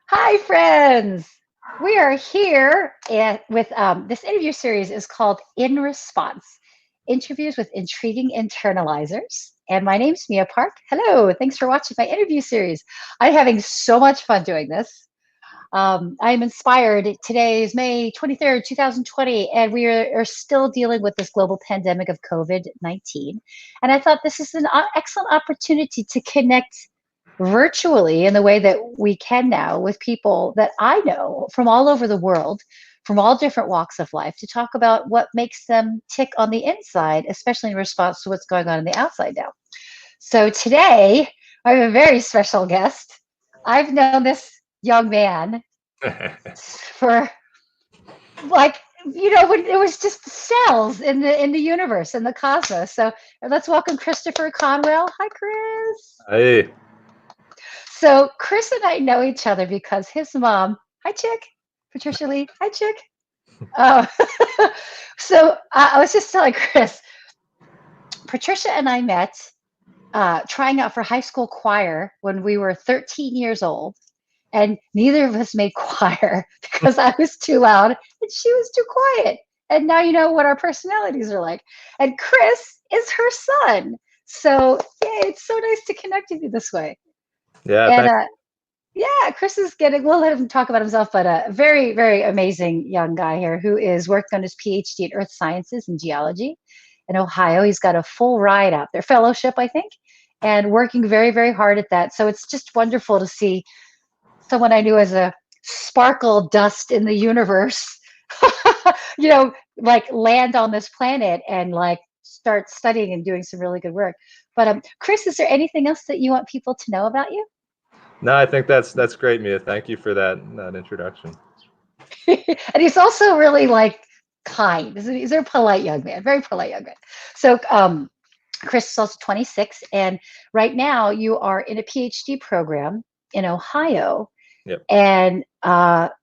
Hi, friends. We are here with this interview series is called In Response Interviews with Intriguing Internalizers. And my name's Mia Park. Hello. Thanks for watching my interview series. I'm having so much fun doing this. I'm inspired. Today is May 23rd, 2020, and we are still dealing with this global pandemic of COVID-19. And I thought this is an excellent opportunity to connect virtually in the way that we can now with people that I know from all over the world, from all different walks of life, to talk about what makes them tick on the inside, especially in response to what's going on in the outside now. So today, I have a very special guest. I've known this young man for like when it was just cells in the universe in the cosmos. So let's welcome Christopher Conwell. Hi, Chris. Hey, So Chris and I know each other because his mom, hi Chick, Patricia Lee, hi Chick. Oh, so I was just telling Chris, Patricia and I met trying out for high school choir when we were 13 years old, and neither of us made choir because I was too loud and she was too quiet. And now you know what our personalities are like. And Chris is her son. So yeah, it's so nice to connect with you this way. yeah, And thanks. yeah, Chris is getting, we'll let him talk about himself, but a very, very amazing young guy here who is working on his PhD in Earth Sciences and Geology in Ohio. He's got a full ride out there, fellowship, I think, and working very, very hard at that. So it's just wonderful to see someone I knew as a sparkle dust in the universe, like land on this planet and like start studying and doing some really good work. But Chris, is there anything else that you want people to know about you? No, I think that's great, Mia. Thank you for that introduction. And he's also really like kind. He's a polite young man, very polite young man. So Chris is also 26, and right now you are in a PhD program in Ohio. Yep. And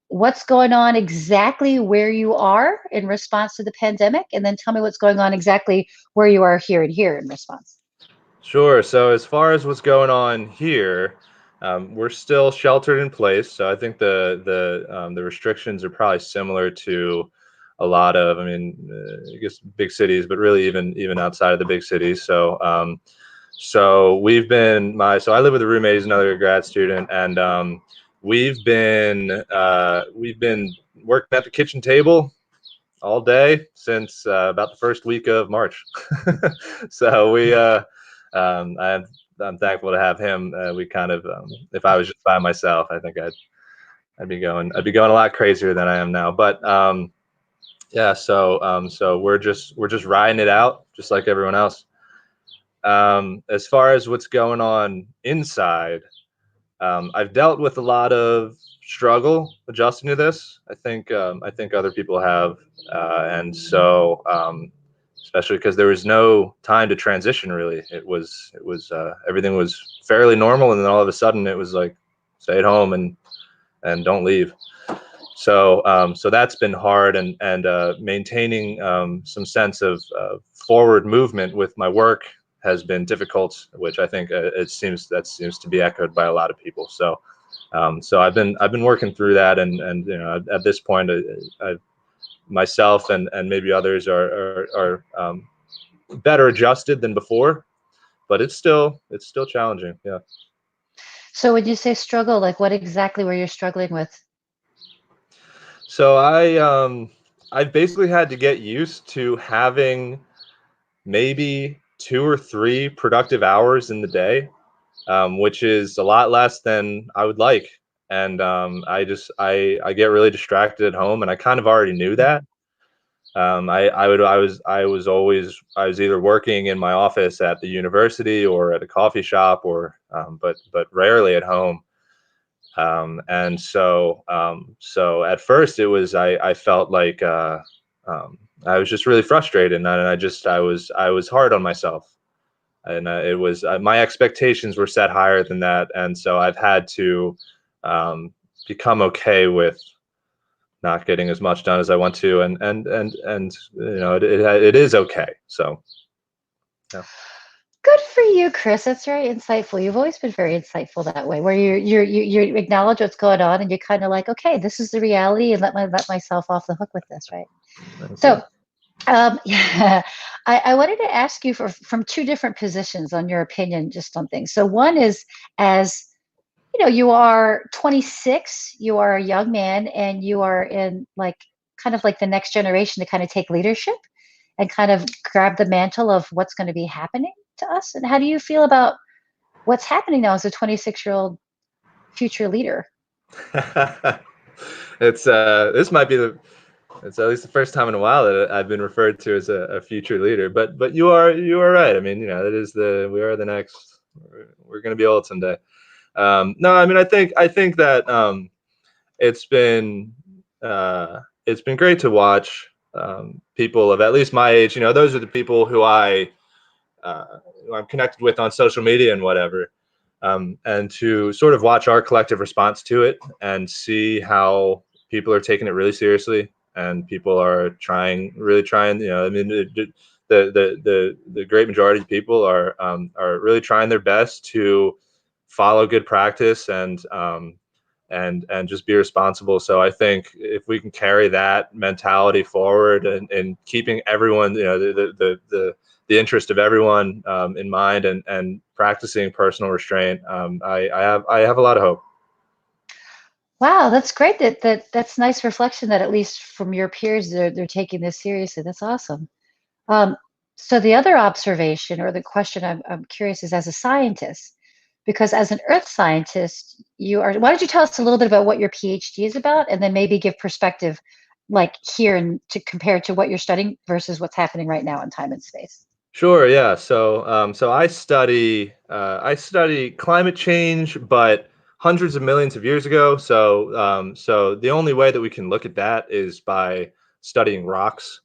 what's going on exactly where you are in response to the pandemic, and then tell me what's going on exactly where you are here in response. Sure. So as far as what's going on here, we're still sheltered in place. So I think the restrictions are probably similar to a lot of, I guess big cities, but really even outside of the big cities. So so I live with a roommate. He's another grad student, and we've been working at the kitchen table all day since about the first week of March. So I'm thankful to have him. We kind of, if I was just by myself, I think I'd be going a lot crazier than I am now. But yeah, so we're just riding it out, just like everyone else. As far as what's going on inside, I've dealt with a lot of struggle adjusting to this. I think other people have, and so especially because there was no time to transition. Really, it was everything was fairly normal, and then all of a sudden it was like stay at home and don't leave. So that's been hard, and maintaining some sense of forward movement with my work has been difficult, which I think seems to be echoed by a lot of people. So I've been working through that, and at this point, I myself and maybe others are better adjusted than before, but it's still challenging. Yeah. So when you say struggle, like what exactly were you struggling with? So I've basically had to get used to having maybe 2 or 3 productive hours in the day, which is a lot less than I would like. And I get really distracted at home, and I kind of already knew that. I was either working in my office at the university or at a coffee shop, or but rarely at home. And so at first it was I felt like I was just really frustrated, and I was hard on myself, and it was my expectations were set higher than that, and so I've had to um, become okay with not getting as much done as I want to, and it is okay. So yeah. Good for you, Chris. That's very insightful. You've always been very insightful that way, where you acknowledge what's going on and you're kind of like, okay, this is the reality, and let myself off the hook with this, right? Thank So, you. yeah, I wanted to ask you from two different positions on your opinion just on things. So one is, as you are 26, you are a young man, and you are in like kind of like the next generation to kind of take leadership and kind of grab the mantle of what's going to be happening to us. And how do you feel about what's happening now as a 26-year-old future leader? It's this might be it's at least the first time in a while that I've been referred to as a future leader. But you are right. I mean, that is we are the next. We're going to be old someday. No, I mean, I think that it's been it's been great to watch people of at least my age. Those are the people who I'm connected with on social media and whatever. And to sort of watch our collective response to it and see how people are taking it really seriously, and people are really trying. I mean, the great majority of people are really trying their best to follow good practice and just be responsible. So I think if we can carry that mentality forward, and keeping everyone, the interest of everyone in mind, and practicing personal restraint, I have a lot of hope. Wow, that's great. That's nice reflection that at least from your peers, they're taking this seriously. That's awesome. Um, so the other observation or the question I'm curious is, as a scientist, because as an earth scientist, why don't you tell us a little bit about what your PhD is about, and then maybe give perspective like here and to compare to what you're studying versus what's happening right now in time and space. Sure, yeah. So I study climate change, but hundreds of millions of years ago. So the only way that we can look at that is by studying rocks.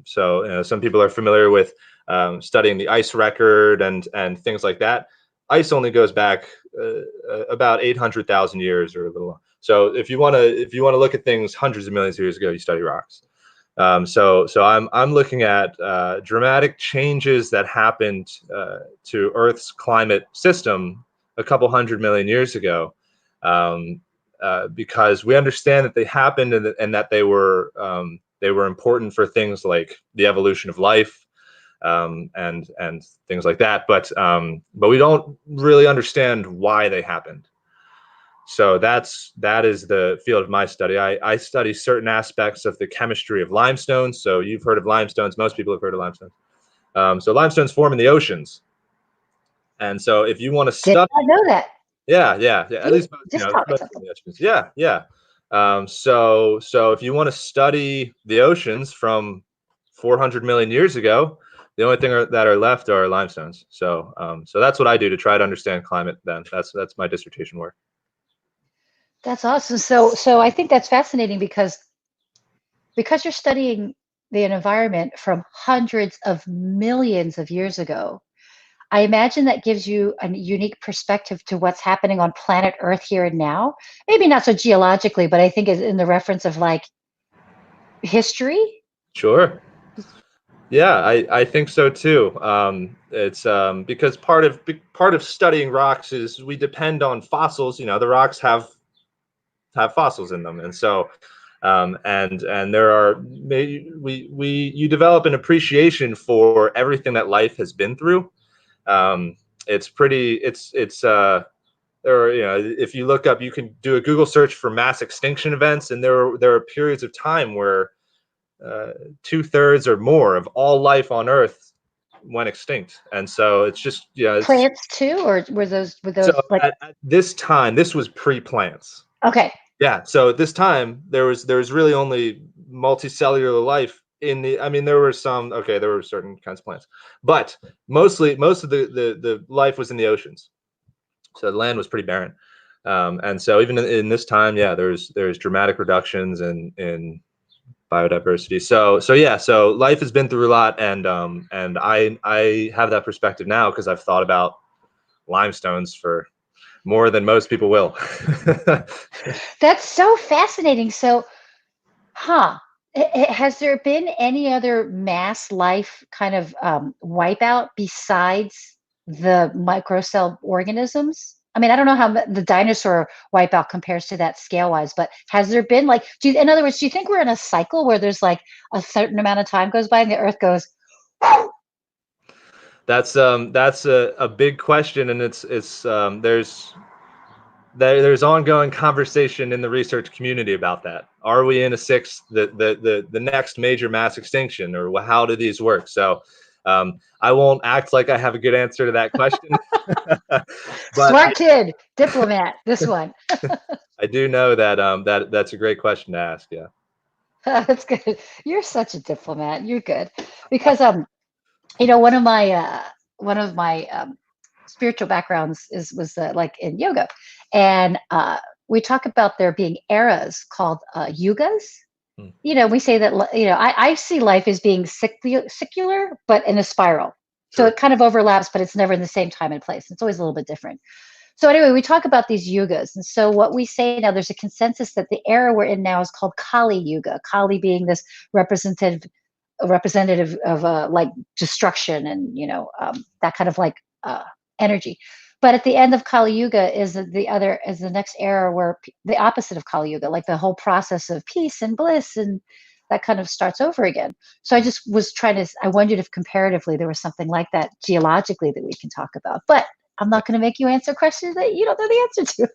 So some people are familiar with studying the ice record and things like that. Ice only goes back about 800,000 years or a little. So if you want to look at things hundreds of millions of years ago, you study rocks. So I'm looking at dramatic changes that happened to Earth's climate system a couple hundred million years ago, because we understand that they happened, and that they were important for things like the evolution of life, and things like that. But we don't really understand why they happened. So that is the field of my study. I study certain aspects of the chemistry of limestones. So you've heard of limestones. Most people have heard of limestones. So limestones form in the oceans. And so if you want to Did study, not know that. yeah. At See, least just taught me most of something. the oceans. Yeah. So if you want to study the oceans from 400 million years ago, the only thing that are left are limestones. So that's what I do to try to understand climate. Then that's my dissertation work. That's awesome. So I think that's fascinating because you're studying the environment from hundreds of millions of years ago. I imagine that gives you a unique perspective to what's happening on planet Earth here and now. Maybe not so geologically, but I think is in the reference of like history. Sure. Yeah, I think so too. It's because part of studying rocks is we depend on fossils. The rocks have fossils in them, and so and there are we you develop an appreciation for everything that life has been through. It's pretty. It's there are, if you look up, you can do a Google search for mass extinction events, and there are periods of time where uh, 2/3 or more of all life on Earth went extinct. And so it's just, it's Plants too, or were so those like at this time, this was pre-plants. okay, Yeah. So at this time, there was really only multicellular life in the. I mean, there were some. Okay, there were certain kinds of plants, but most of the life was in the oceans. So the land was pretty barren. And so even in this time, yeah, there's dramatic reductions in biodiversity. So yeah, so life has been through a lot, and I have that perspective now because I've thought about limestones for more than most people will. that's so fascinating. So, huh? Has there been any other mass life kind of wipeout besides the microcell organisms? I mean, I don't know how the dinosaur wipeout compares to that scale wise, but has there been like, in other words, do you think we're in a cycle where there's like a certain amount of time goes by and the Earth goes, That's a big question, and there's ongoing conversation in the research community about that. Are we in a sixth, the next major mass extinction, or how do these work? So I won't act like I have a good answer to that question, but smart kid, diplomat, this one. I do know that that's a great question to ask. Yeah. That's good. You're such a diplomat. You're good. Because one of my spiritual backgrounds was like in yoga, and we talk about there being eras called yugas. Hmm. We say that I see life as being secular, but in a spiral. So Sure. it kind of overlaps, but it's never in the same time and place. It's always a little bit different. So anyway, we talk about these yugas, and so what we say now, there's a consensus that the era we're in now is called Kali Yuga. Kali being this representative of like destruction and that kind of like energy. But at the end of Kali Yuga is the next era where the opposite of Kali Yuga, like the whole process of peace and bliss and that kind of starts over again. So I just was I wondered if comparatively there was something like that geologically that we can talk about. But I'm not going to make you answer questions that you don't know the answer to.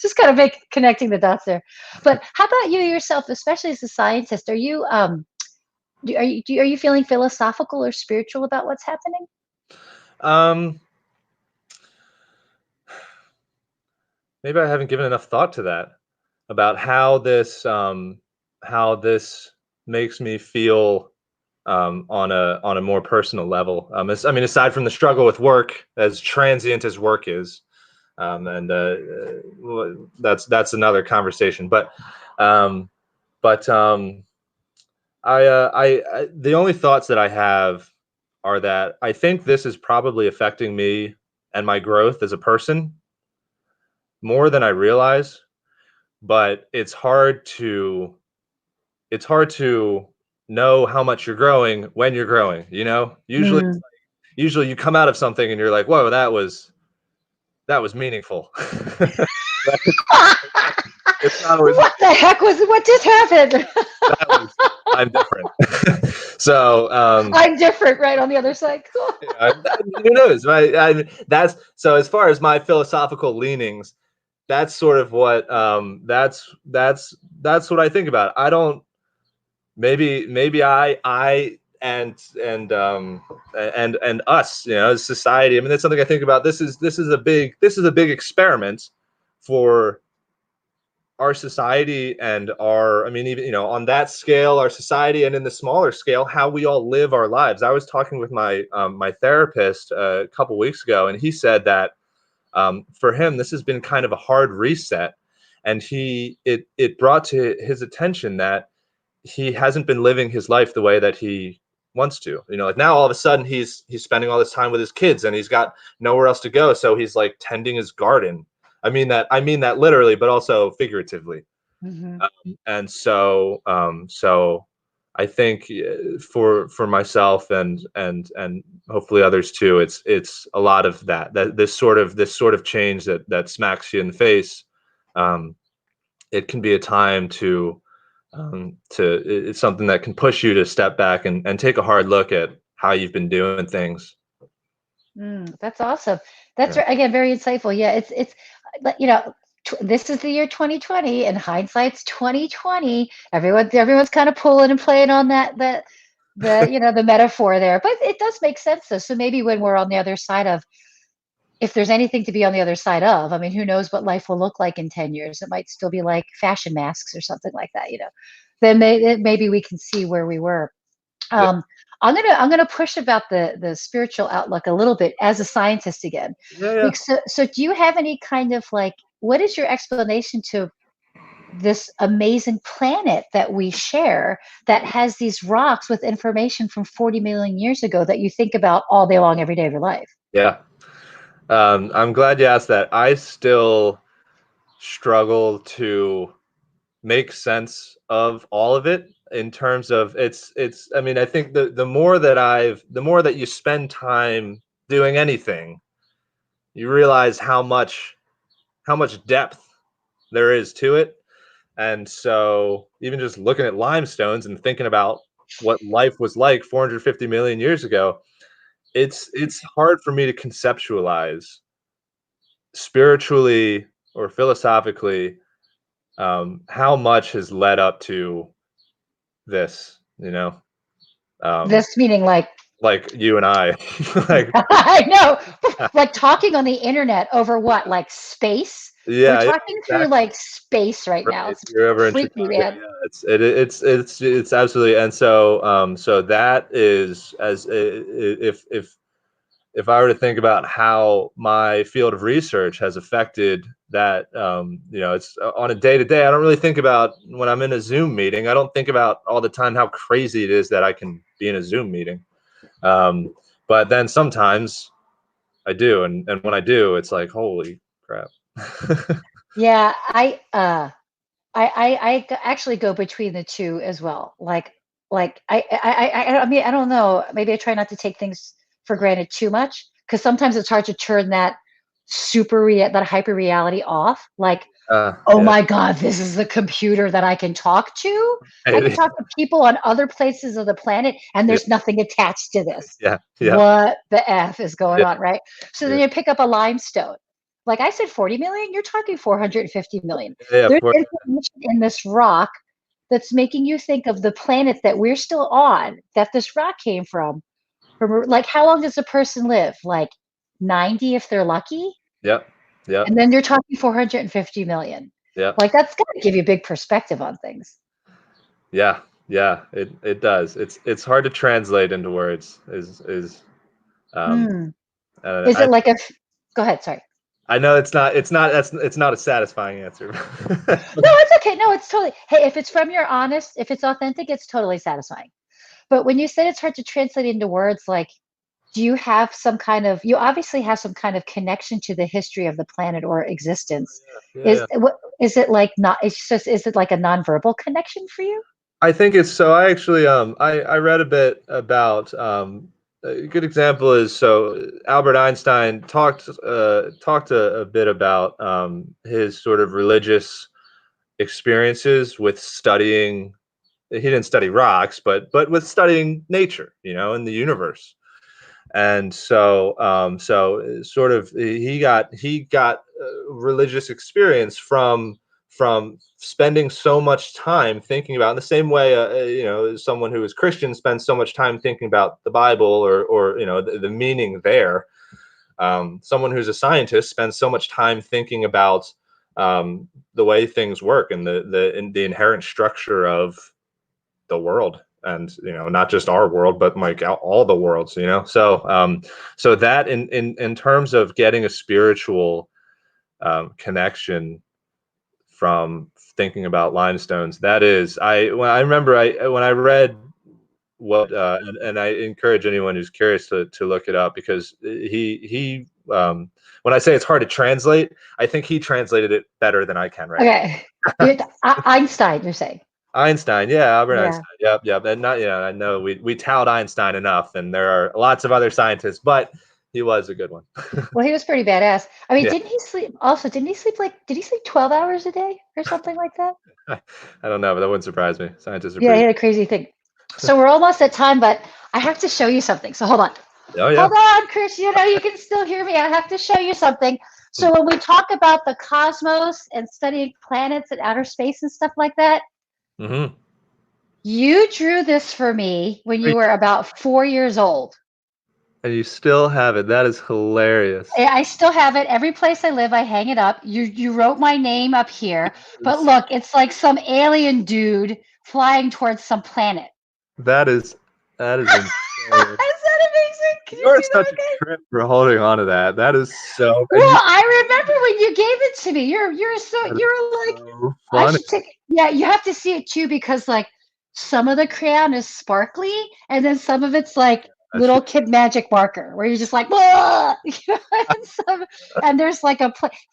Just kind of connecting the dots there. But how about you yourself, especially as a scientist? Are you are you feeling philosophical or spiritual about what's happening? Um, Maybe I haven't given enough thought to that, about how this makes me feel on a more personal level. I mean, aside from the struggle with work, as transient as work is, and that's another conversation. Um, but the only thoughts that I have are that I think this is probably affecting me and my growth as a person more than I realize. But it's hard to know how much you're growing when you're growing. Mm. Usually you come out of something and you're like, whoa, that was meaningful. It's not always What the heck was what just happened? that was I'm different. So I'm different, right on the other side. Cool. who knows, right? That's so, as far as my philosophical leanings, that's sort of what that's what I think about. I don't maybe I and us, as society. I mean, that's something I think about. This is a big experiment for our society and I mean, even, on that scale, our society, and in the smaller scale, how we all live our lives. I was talking with my therapist a couple weeks ago, and he said that for him, this has been kind of a hard reset, and it brought to his attention that he hasn't been living his life the way that he wants to. Like now, all of a sudden, he's spending all this time with his kids, and he's got nowhere else to go, so he's like tending his garden. I mean that literally, but also figuratively. Mm-hmm. And so I think for myself and hopefully others too, it's a lot of that this sort of change that smacks you in the face. Um, it can be a time it's something that can push you to step back and take a hard look at how you've been doing things. That's awesome. That's Yeah. again very insightful. Yeah, it's this is the year 2020, and hindsight's 2020. Everyone's kind of pulling and playing on that the metaphor there, but it does make sense though. So maybe when we're on the other side of, if there's anything to be on the other side of, I mean, who knows what life will look like in 10 years? It might still be like fashion masks or something like that. Then maybe we can see where we were. Yeah. Um, I'm gonna push about the spiritual outlook a little bit as a scientist again. Yeah. Yeah. So do you have any kind of like, what is your explanation to this amazing planet that we share that has these rocks with information from 40 million years ago that you think about all day long, every day of your life? Yeah. I'm glad you asked that. I still struggle to make sense of all of it, in terms of it's I mean, I think the more that you spend time doing anything, you realize how much depth there is to it. And so even just looking at limestones and thinking about what life was like 450 million years ago, it's hard for me to conceptualize spiritually or philosophically how much has led up to this, This meaning like you and I, like, I know, like talking on the internet over what, like space? We're yeah, talking through exactly. like space right now. Right. It's You're over in freaky, Chicago. man. Yeah, it's absolutely. And so so that is if I were to think about how my field of research has affected that, it's on a day to day. I don't really think about when I'm in a Zoom meeting. I don't think about all the time how crazy it is that I can be in a Zoom meeting. But then sometimes I do, and when I do, it's like, holy crap. Yeah, I actually go between the two as well. Like I mean, I don't know. Maybe I try not to take things for granted too much because sometimes it's hard to turn that hyper reality off. Like, oh Yeah, my God, this is the computer that I can talk to. I can yeah, talk to people on other places of the planet, and there's nothing attached to this. yeah, yeah, What the F is going yeah, on, right? So then yeah, you pick up a limestone. Like I said, 40 million, you're talking 450 million. yeah. There's information in this rock that's making you think of the planet that we're still on, that this rock came from. Like, how long does a person live? Like 90 if they're lucky? Yep, yep, And then you're talking 450 million. yep. Like that's got to give you a big perspective on things. Yeah, yeah. It does. It's hard to translate into words. Um. Hmm. Uh, Is I it like go ahead, sorry. I know it's not a satisfying answer. No, it's okay. No, it's totally, hey, if it's from your honest, if it's authentic, it's totally satisfying. But when you said it's hard to translate into words, like, do you have you obviously have some kind of connection to the history of the planet or existence. Yeah, Is yeah. what is it like not, it's just, is it like a nonverbal connection for you? I think it's so. I actually I read a bit about a good example is so Albert Einstein talked a bit about his sort of religious experiences with studying. He didn't study rocks, but with studying nature, and the universe. And so sort of he got religious experience from spending so much time thinking about, in the same way someone who is Christian spends so much time thinking about the Bible, or the meaning there. Someone who's a scientist spends so much time thinking about the way things work and the inherent structure of the world, and not just our world, but like all the worlds. So that in terms of getting a spiritual connection from thinking about limestones, that is, I remember when I read what and I encourage anyone who's curious to look it up, because he when I say it's hard to translate, I think he translated it better than I can right Okay. Einstein, you're saying? Einstein, yeah, Albert Yeah. Einstein. Yep, yep. And not, I know we tout Einstein enough, and there are lots of other scientists, but he was a good one. Well, he was pretty badass. I mean, Yeah. didn't he sleep like, did he sleep 12 hours a day or something like that? I don't know, but that wouldn't surprise me. Scientists are Yeah, he pretty. had a crazy thing. So we're almost at time, but I have to show you something. So hold on. Oh yeah. Hold on, Chris. You can still hear me. I have to show you something. So when we talk about the cosmos and studying planets and outer space and stuff like that, Mm-hmm. you drew this for me when you were about 4 years old. And you still have it. That is hilarious. I still have it. Every place I live, I hang it up. You wrote my name up here, but look, it's like some alien dude flying towards some planet. That is Is insane. that amazing? Can you You're see that? such a Okay. trip for holding on to that. That is so. Well, I remember when you gave it to me. That is You're like, so I funny. should take. Yeah, you have to see it too because like some of the crayon is sparkly and then some of it's like That shit. little kid magic marker where you're just like, "Whoa!" And there's like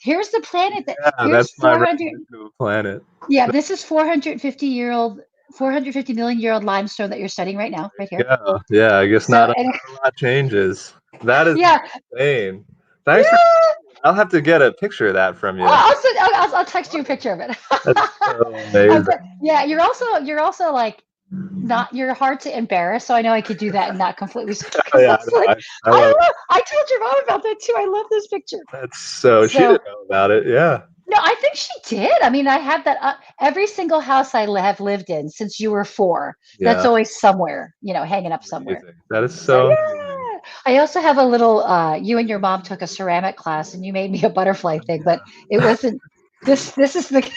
here's the planet that Yeah, here's that's my 400. resolution of a planet. Yeah, this is 450 million year old limestone that you're studying right now, right here. Yeah, yeah. I guess So not and a lot changes. That is Yeah, insane. Thanks for. yeah. I'll have to get a picture of that from you. I'll text you a picture of it. That's so amazing. Yeah, you're also like not you're hard to embarrass, so I know I could do that and not completely Oh, because yeah, that's like I I love it. love. I told your mom about that too. I love this picture. That's so. She So didn't know about it. Yeah. no, I think she did. I mean, I have that every single house have lived in since you were 4. That's Yeah. always somewhere, hanging up somewhere. Amazing. That is So so amazing. yeah, I also have a little. You and your mom took a ceramic class, and you made me a butterfly thing, but it wasn't. This is the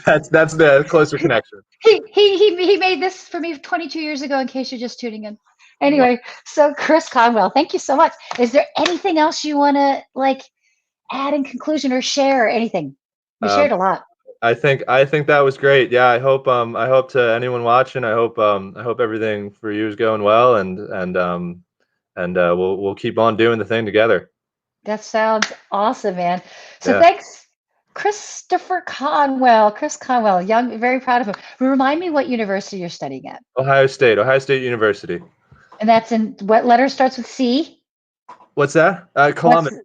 That's the closer connection. he made this for me 22 years ago. In case you're just tuning in. Anyway, so Chris Conwell, thank you so much. Is there anything else you want to like add in conclusion or share or anything? We Um, shared a lot. I think that was great. Yeah, I hope to anyone watching, I hope everything for you is going well, and we'll keep on doing the thing together. That sounds awesome, man. So Yeah. thanks, Christopher Conwell. Chris Conwell, young, very proud of him. Remind me what university you're studying at. Ohio State University. And that's in what letter starts with C? What's that? What's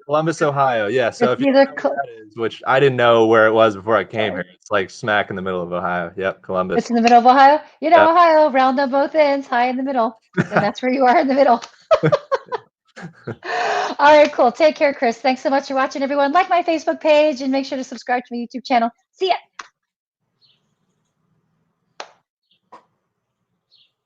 Columbus, Ohio. Yeah. So it's if you either don't know where that is, which I didn't know where it was before I came here, it's like smack in the middle of Ohio. Yep, it's Columbus. in the middle of Ohio. Yep. Ohio, round on both ends, high in the middle. Then that's where you are in the middle. All right, cool. Take care, Chris. Thanks so much for watching, everyone. Like my Facebook page and make sure to subscribe to my YouTube channel. See ya.